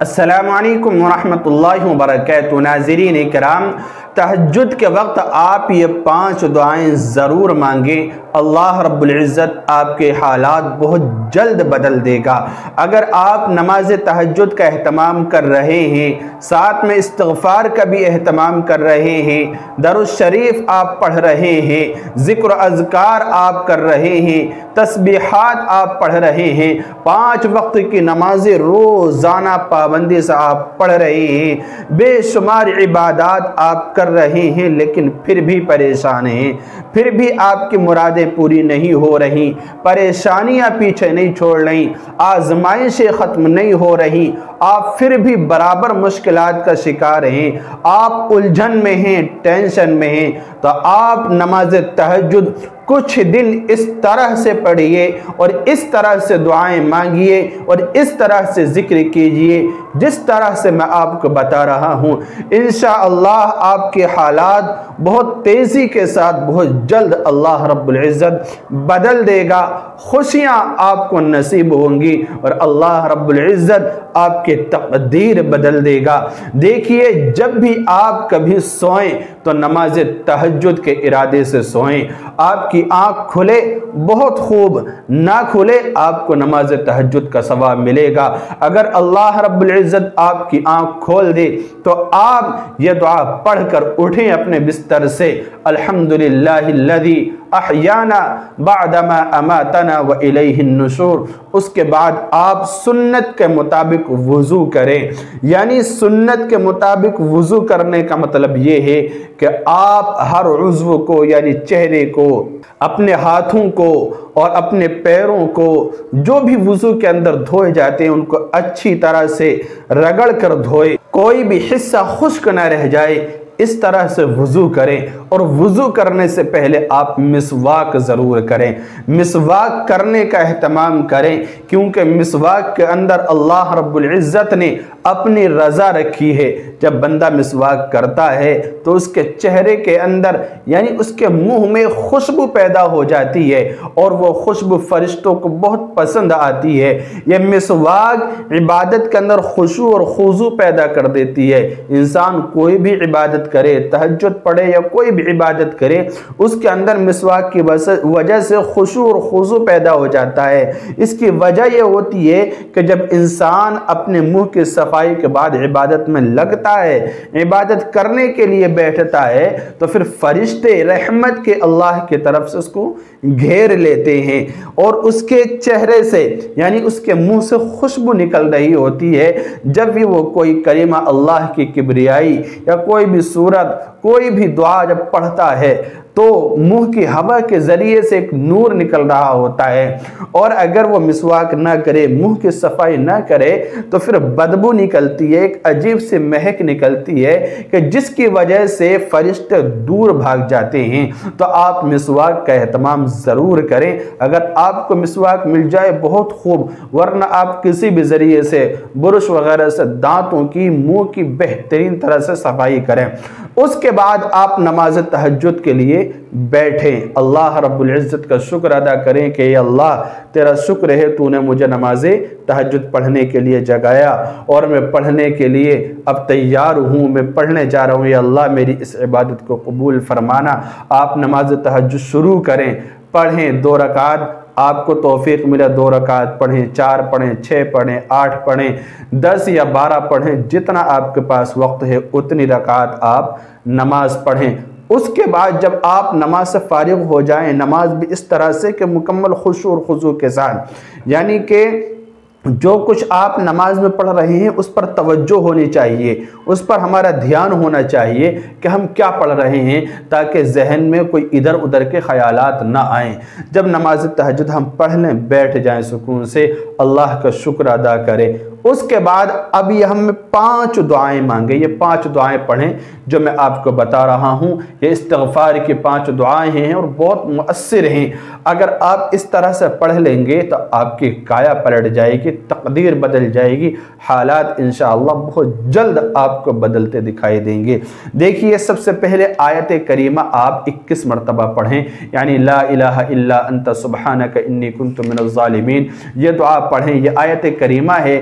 السلام علیکم ورحمۃ اللہ وبرکاتہ۔ ناظرین کرام، تہجد کے وقت آپ یہ 5 دعائیں ضرور مانگیں، اللہ رب العزت آپ کے حالات بہت جلد بدل دے گا۔ اگر آپ نماز تہجد کا اہتمام کر رہے ہیں، ساتھ میں استغفار کا بھی اہتمام کر رہے ہیں، درود شریف آپ پڑھ رہے ہیں، ذکر و اذکار آپ کر رہے ہیں، تسبیحات آپ پڑھ رہے ہیں، 5 وقت کی نمازیں روزانہ پابندی سے آپ پڑھ رہے ہیں، بے شمار عبادات آپ کر رہے ہیں، لیکن پھر بھی پریشان ہیں، پھر بھی آپ کی مرادیں پوری نہیں ہو رہی، پریشانیاں پیچھے نہیں چھوڑ رہی، آزمائشیں ختم نہیں ہو رہی، آپ پھر بھی برابر مشکلات کا شکار ہیں، آپ الجھن میں ہیں، ٹینشن میں ہیں، تو آپ نماز تہجد کچھ دن اس طرح سے پڑھیے اور اس طرح سے دعائیں مانگیے اور اس طرح سے ذکر کیجئے جس طرح سے میں آپ کو بتا رہا ہوں۔ انشاءاللہ آپ کے حالات بہت تیزی کے ساتھ بہت جلد اللہ رب العزت بدل دے گا، خوشیاں آپ کو نصیب ہوں گی اور اللہ رب العزت آپ کے تقدیر بدل دے گا۔ دیکھیے، جب بھی آپ کبھی سوئیں تو نماز تہجد کے ارادے سے سوئیں، آپ کی آنکھ کھلے بہت خوب، نہ کھلے آپ کو نماز تہجد کا ثواب ملے گا۔ اگر اللہ رب العزت آپ کی آنکھ کھول دے تو آپ یہ دعا پڑھ کر اٹھیں اپنے بستر سے، الحمدللہ الذی احیانا بعدما اماتنا والیہ النشور۔ اس کے بعد آپ سنت کے مطابق وضو کریں، یعنی سنت کے مطابق وضو کرنے کا مطلب یہ ہے کہ آپ ہر عضو کو، یعنی چہرے کو، اپنے ہاتھوں کو اور اپنے پیروں کو، جو بھی وضو کے اندر دھوئے جاتے ہیں ان کو اچھی طرح سے رگڑ کر دھوئے، کوئی بھی حصہ خشک نہ رہ جائے، اس طرح سے وضو کریں۔ اور وضو کرنے سے پہلے آپ مسواک ضرور کریں، مسواک کرنے کا اہتمام کریں، کیونکہ مسواک کے اندر اللہ رب العزت نے اپنی رضا رکھی ہے۔ جب بندہ مسواک کرتا ہے تو اس کے چہرے کے اندر، یعنی اس کے منہ میں خوشبو پیدا ہو جاتی ہے اور وہ خوشبو فرشتوں کو بہت پسند آتی ہے۔ یہ مسواک عبادت کے اندر خشوع اور خضوع پیدا کر دیتی ہے۔ انسان کوئی بھی عبادت کرے، تہجد پڑھے یا کوئی بھی عبادت کرے، اس کے اندر مسواک کی وجہ سے خشوع اور خضوع پیدا ہو جاتا ہے۔ اس کی وجہ یہ ہوتی ہے کہ جب انسان اپنے منہ کی صفائی کے بعد عبادت میں لگتا ہے، عبادت کرنے کے لیے بیٹھتا ہے، تو پھر فرشتے رحمت کے اللہ کی طرف سے اس کو گھیر لیتے ہیں اور اس کے چہرے سے، یعنی اس کے منہ سے خوشبو نکل رہی ہوتی ہے۔ جب بھی وہ کوئی کلمہ اللہ کی کبریائی یا کوئی بھی سورت، کوئی بھی دعا جب پڑھتا ہے تو منہ کی ہوا کے ذریعے سے ایک نور نکل رہا ہوتا ہے، اور اگر وہ مسواک نہ کرے، منہ کی صفائی نہ کرے تو پھر بدبو نکلتی ہے، ایک عجیب سی مہک نکلتی ہے کہ جس کی وجہ سے فرشتے دور بھاگ جاتے ہیں۔ تو آپ مسواک کا اہتمام ضرور کریں۔ اگر آپ کو مسواک مل جائے بہت خوب، ورنہ آپ کسی بھی ذریعے سے، برش وغیرہ سے دانتوں کی، منہ کی بہترین طرح سے صفائی کریں۔ اس کے بعد آپ نماز تہجد کے لیے بیٹھیں، اللہ رب العزت کا شکر ادا کریں کہ اے اللہ تیرا شکر ہے، تو نے مجھے نماز تہجد پڑھنے کے لیے جگایا اور میں پڑھنے کے لیے اب تیار ہوں، میں پڑھنے جا رہا ہوں، اے اللہ میری اس عبادت کو قبول فرمانا۔ آپ نماز تہجد شروع کریں، پڑھیں 2 رکعت، آپ کو توفیق ملے 2 رکعت پڑھیں، 4 پڑھیں، 6 پڑھیں، 8 پڑھیں، 10 یا 12 پڑھیں، جتنا آپ کے پاس وقت ہے اتنی رکعت آپ نماز پڑھیں۔ اس کے بعد جب آپ نماز سے فارغ ہو جائیں، نماز بھی اس طرح سے کہ مکمل خشوع اور خضوع کے ساتھ، یعنی کہ جو کچھ آپ نماز میں پڑھ رہے ہیں اس پر توجہ ہونی چاہیے، اس پر ہمارا دھیان ہونا چاہیے کہ ہم کیا پڑھ رہے ہیں، تاکہ ذہن میں کوئی ادھر ادھر کے خیالات نہ آئیں۔ جب نماز تہجد ہم پڑھ لیں، بیٹھ جائیں سکون سے، اللہ کا شکر ادا کریں۔ اس کے بعد اب یہ ہم 5 دعائیں مانگیں، یہ 5 دعائیں پڑھیں جو میں آپ کو بتا رہا ہوں۔ یہ استغفار کی 5 دعائیں ہیں اور بہت مؤثر ہیں۔ اگر آپ اس طرح سے پڑھ لیں گے تو آپ کی کایا پلٹ جائے گی، تقدیر بدل جائے گی، حالات انشاءاللہ بہت جلد آپ کو بدلتے دکھائی دیں گے۔ دیکھیے، سب سے پہلے آیت کریمہ آپ 21 مرتبہ پڑھیں، یعنی لا الہ الا انت سبحانک انی کنت من الظالمین۔ یہ دعا پڑھیں، یہ آیت کریمہ ہے،